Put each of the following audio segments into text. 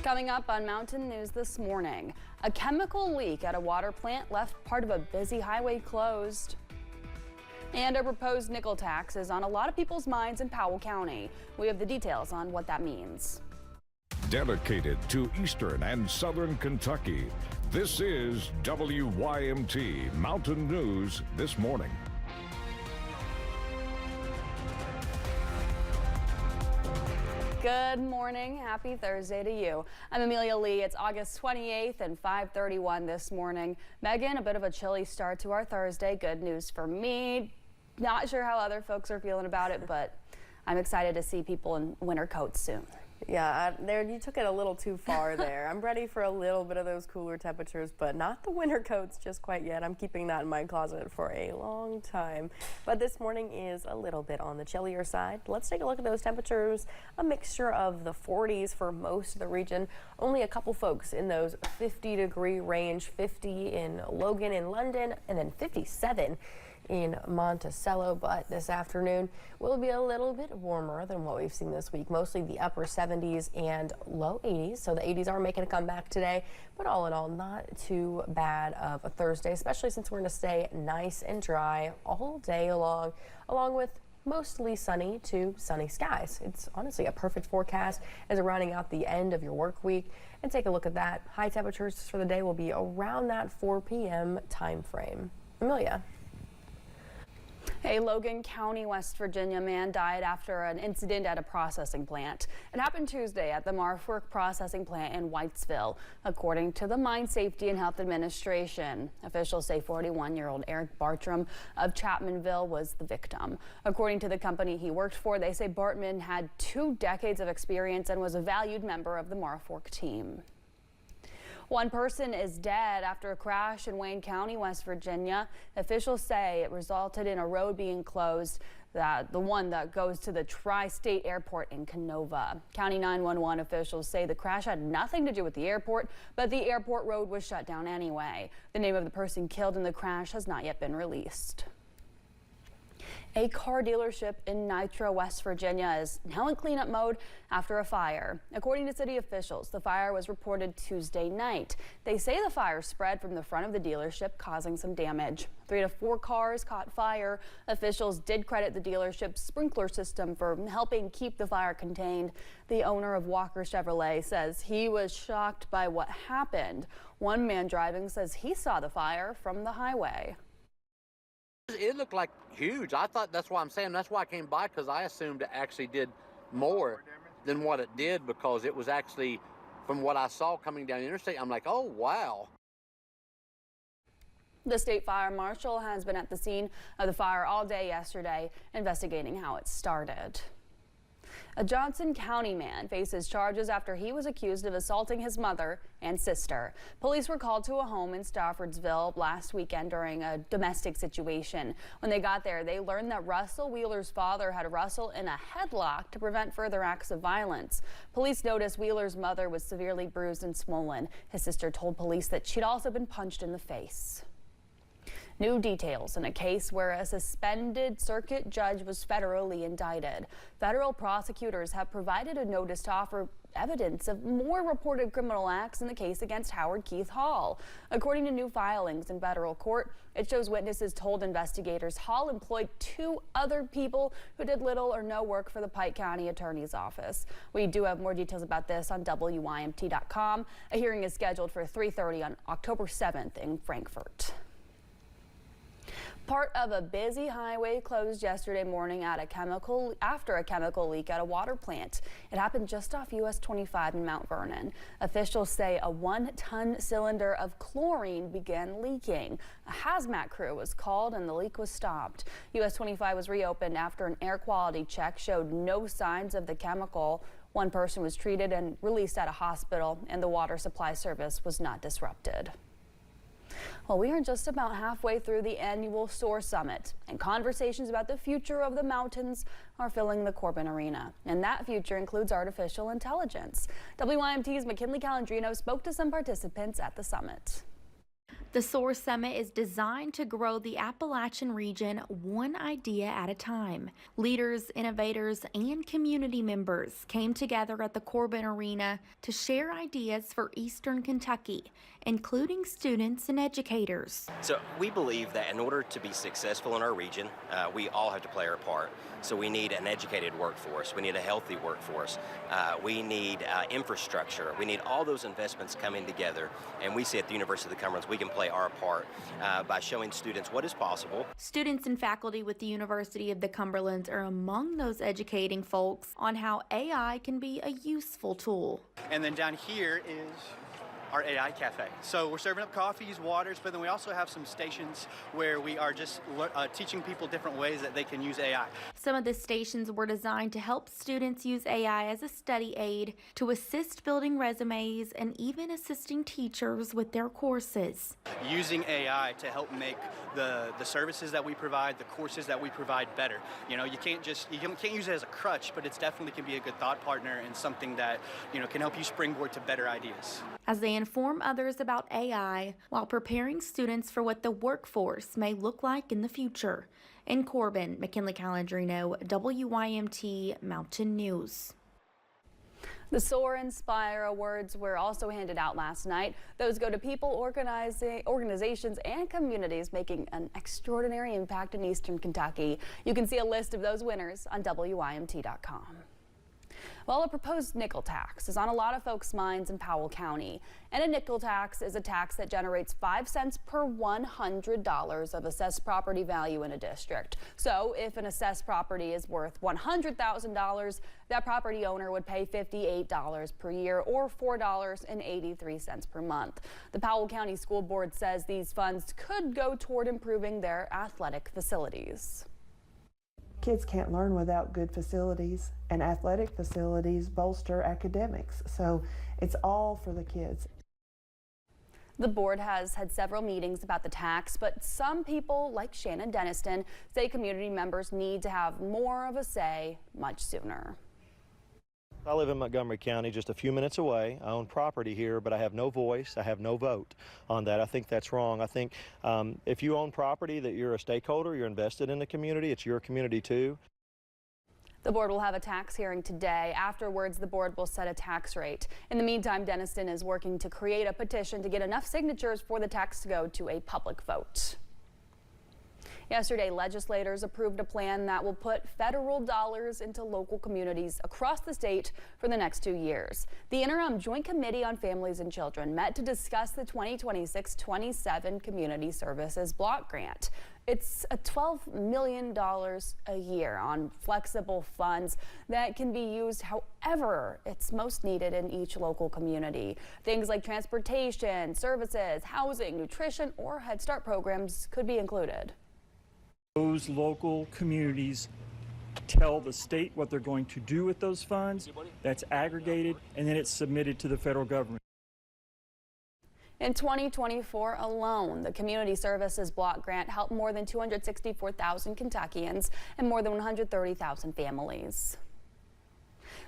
Coming up on Mountain News this morning, a chemical leak at a water plant left part of a busy highway closed. And a proposed nickel tax is on a lot of people's minds in Powell County. We have the details on what that means. Dedicated to Eastern and Southern Kentucky, this is WYMT Mountain News this morning. Good morning. Happy Thursday to you. I'm Amelia Lee. It's August 28th and 5:31 this morning. Megan, a bit of a chilly start to our Thursday. Good news for me. Not sure how other folks are feeling about it, but I'm excited to see people in winter coats soon. Yeah, you took it a little too far there. I'm ready for a little bit of those cooler temperatures, but not the winter coats just quite yet. I'm keeping that in my closet for a long time. But this morning is a little bit on the chillier side. Let's take a look at those temperatures. A mixture of the 40s for most of the region. Only a couple folks in those 50-degree range, 50 in Logan and London, and then 57 in Monticello. But this afternoon will be a little bit warmer than what we've seen this week, mostly the upper 70s and low 80s. So the 80s are making a comeback today, but all in all, not too bad of a Thursday, especially since we're going to stay nice and dry all day long with mostly sunny to sunny skies. It's honestly a perfect forecast as we're rounding out the end of your work week. And take a look at that. High temperatures for the day will be around that 4 p.m. time frame. Amelia. A Logan County, West Virginia man died after an incident at a processing plant. It happened Tuesday at the Marfork processing plant in Whitesville, according to the Mine Safety and Health Administration. Officials say 41-year-old Eric Bartram of Chapmanville was the victim. According to the company he worked for, they say Bartman had 2 decades of experience and was a valued member of the Marfork team. One person is dead after a crash in Wayne County, West Virginia. Officials say it resulted in a road being closed, the one that goes to the Tri-State Airport in Canova. County 911 officials say the crash had nothing to do with the airport, but the airport road was shut down anyway. The name of the person killed in the crash has not yet been released. A car dealership in Nitro, West Virginia is now in cleanup mode after a fire. According to city officials, the fire was reported Tuesday night. They say the fire spread from the front of the dealership, causing some damage. 3 to 4 cars caught fire. Officials did credit the dealership's sprinkler system for helping keep the fire contained. The owner of Walker Chevrolet says he was shocked by what happened. One man driving says he saw the fire from the highway. It looked like huge. I thought, that's why I'm saying, that's why I came by, because I assumed it actually did more than what it did, because it was actually, from what I saw coming down the interstate, I'm like, oh, wow. The state fire marshal has been at the scene of the fire all day yesterday, investigating how it started. A Johnson County man faces charges after he was accused of assaulting his mother and sister. Police were called to a home in Staffordville last weekend during a domestic situation. When they got there, they learned that Russell Wheeler's father had Russell in a headlock to prevent further acts of violence. Police noticed Wheeler's mother was severely bruised and swollen. His sister told police that she'd also been punched in the face. New details in a case where a suspended circuit judge was federally indicted. Federal prosecutors have provided a notice to offer evidence of more reported criminal acts in the case against Howard Keith Hall. According to new filings in federal court, it shows witnesses told investigators Hall employed 2 other people who did little or no work for the Pike County Attorney's Office. We do have more details about this on WYMT.com. A hearing is scheduled for 3:30 on October 7th in Frankfort. Part of a busy highway closed yesterday morning after a chemical leak at a water plant. It happened just off US 25 in Mount Vernon. Officials say a 1-ton cylinder of chlorine began leaking. A hazmat crew was called and the leak was stopped. US 25 was reopened after an air quality check showed no signs of the chemical. One person was treated and released at a hospital, and the water supply service was not disrupted. Well, we are just about halfway through the annual SOAR Summit, and conversations about the future of the mountains are filling the Corbin Arena. And that future includes artificial intelligence. WYMT's McKinley Calandrino spoke to some participants at the summit. The SOAR Summit is designed to grow the Appalachian region one idea at a time. Leaders, innovators, and community members came together at the Corbin Arena to share ideas for Eastern Kentucky, including students and educators. So we believe that in order to be successful in our region, we all have to play our part. So we need an educated workforce, we need a healthy workforce, we need infrastructure, we need all those investments coming together. And we see at the University of the Cumberlands we can play our part by showing students what is possible. Students and faculty with the University of the Cumberlands are among those educating folks on how AI can be a useful tool. And then down here is our AI cafe. So we're serving up coffees, waters, but then we also have some stations where we are just teaching people different ways that they can use AI. Some of the stations were designed to help students use AI as a study aid, to assist building resumes, and even assisting teachers with their courses. Using AI to help make the services that we provide, the courses that we provide better. You know, you can't use it as a crutch, but it's definitely can be a good thought partner and something that, you know, can help you springboard to better ideas. As they inform others about AI while preparing students for what the workforce may look like in the future. In Corbin, McKinley Calandrino, WYMT Mountain News. The SOAR Inspire Awards were also handed out last night. Those go to people, organizations, and communities making an extraordinary impact in Eastern Kentucky. You can see a list of those winners on WYMT.com. Well, a proposed nickel tax is on a lot of folks' minds in Powell County. And a nickel tax is a tax that generates 5 cents per $100 of assessed property value in a district. So if an assessed property is worth $100,000, that property owner would pay $58 per year or $4.83 per month. The Powell County School Board says these funds could go toward improving their athletic facilities. Kids can't learn without good facilities, and athletic facilities bolster academics, so it's all for the kids. The board has had several meetings about the tax, but some people, like Shannon Denniston, say community members need to have more of a say much sooner. I live in Montgomery County, just a few minutes away. I own property here, but I have no voice. I have no vote on that. I think that's wrong. I think if you own property, that you're a stakeholder, you're invested in the community, it's your community too. The board will have a tax hearing today. Afterwards, the board will set a tax rate. In the meantime, Denniston is working to create a petition to get enough signatures for the tax to go to a public vote. Yesterday, legislators approved a plan that will put federal dollars into local communities across the state for the next 2 years. The interim Joint Committee on Families and Children met to discuss the 2026-27 Community Services Block Grant. It's a $12 million a year on flexible funds that can be used however it's most needed in each local community. Things like transportation, services, housing, nutrition, or Head Start programs could be included. Those local communities tell the state what they're going to do with those funds. That's aggregated, and then it's submitted to the federal government. In 2024 alone, the Community Services Block Grant helped more than 264,000 Kentuckians and more than 130,000 families.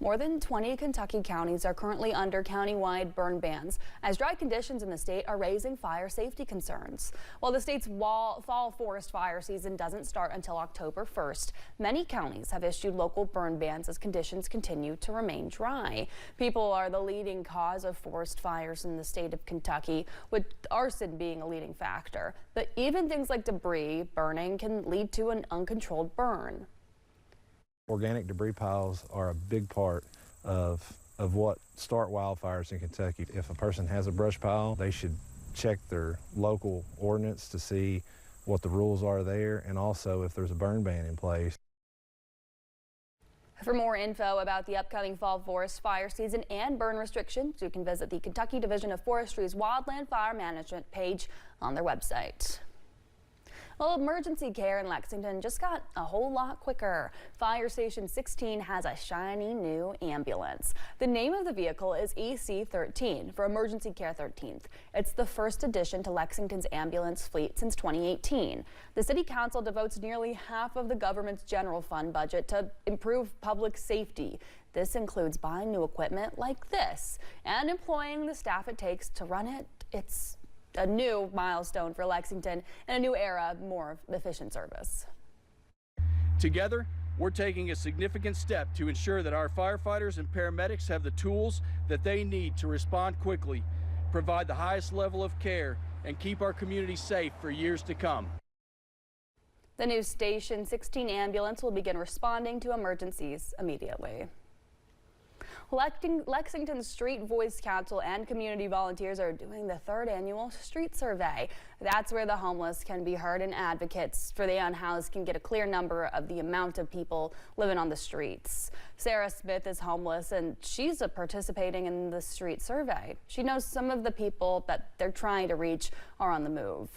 More than 20 Kentucky counties are currently under county-wide burn bans as dry conditions in the state are raising fire safety concerns. While the state's fall forest fire season doesn't start until October 1st, many counties have issued local burn bans as conditions continue to remain dry. People are the leading cause of forest fires in the state of Kentucky, with arson being a leading factor. But even things like debris burning can lead to an uncontrolled burn. Organic debris piles are a big part of what start wildfires in Kentucky. If a person has a brush pile, they should check their local ordinance to see what the rules are there, and also if there's a burn ban in place. For more info about the upcoming fall forest fire season and burn restrictions, you can visit the Kentucky Division of Forestry's Wildland Fire Management page on their website. Well, emergency care in Lexington just got a whole lot quicker. Fire Station 16 has a shiny new ambulance. The name of the vehicle is EC13 for Emergency Care 13th. It's the first addition to Lexington's ambulance fleet since 2018. The City Council devotes nearly half of the government's general fund budget to improve public safety. This includes buying new equipment like this and employing the staff it takes to run it. It's a new milestone for Lexington and a new era of more efficient service. Together, we're taking a significant step to ensure that our firefighters and paramedics have the tools that they need to respond quickly, provide the highest level of care, and keep our community safe for years to come. The new Station 16 ambulance will begin responding to emergencies immediately. Lexington Street Voice Council and community volunteers are doing the 3rd annual street survey. That's where the homeless can be heard and advocates for the unhoused can get a clear number of the amount of people living on the streets. Sarah Smith is homeless and she's participating in the street survey. She knows some of the people that they're trying to reach are on the move.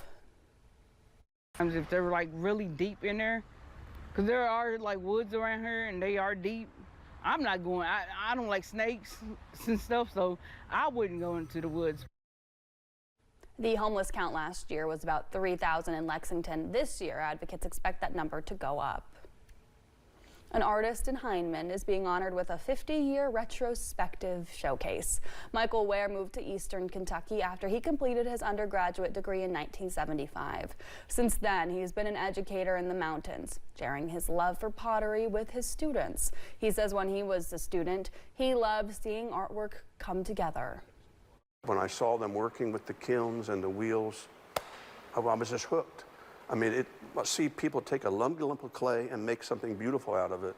If they're like really deep in there, because there are like woods around here and they are deep. I'm not going, I don't like snakes and stuff, so I wouldn't go into the woods. The homeless count last year was about 3,000 in Lexington. This year, advocates expect that number to go up. An artist in Hindman is being honored with a 50-year retrospective showcase. Michael Ware moved to Eastern Kentucky after he completed his undergraduate degree in 1975. Since then, he's been an educator in the mountains, sharing his love for pottery with his students. He says when he was a student, he loved seeing artwork come together. When I saw them working with the kilns and the wheels, I was just hooked. I mean, see people take a lump of clay and make something beautiful out of it.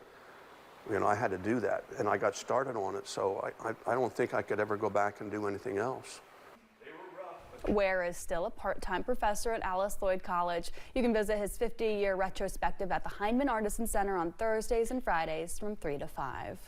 You know, I had to do that, and I got started on it, so I don't think I could ever go back and do anything else. Ware is still a part-time professor at Alice Lloyd College. You can visit his 50-year retrospective at the Hindman Artisan Center on Thursdays and Fridays from 3 to 5.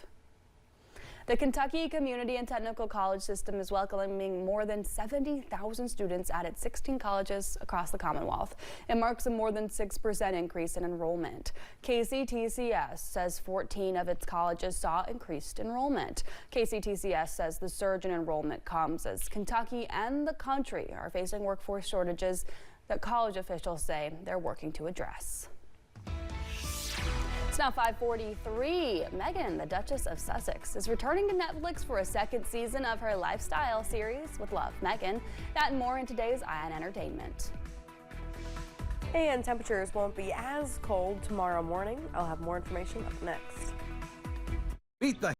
The Kentucky Community and Technical College System is welcoming more than 70,000 students at its 16 colleges across the Commonwealth. It marks a more than 6% increase in enrollment. KCTCS says 14 of its colleges saw increased enrollment. KCTCS says the surge in enrollment comes as Kentucky and the country are facing workforce shortages that college officials say they're working to address. It's now 5:43. Meghan, the Duchess of Sussex, is returning to Netflix for a second season of her lifestyle series with Love, Meghan. That and more in today's Eye on Entertainment. And temperatures won't be as cold tomorrow morning. I'll have more information up next. Beat the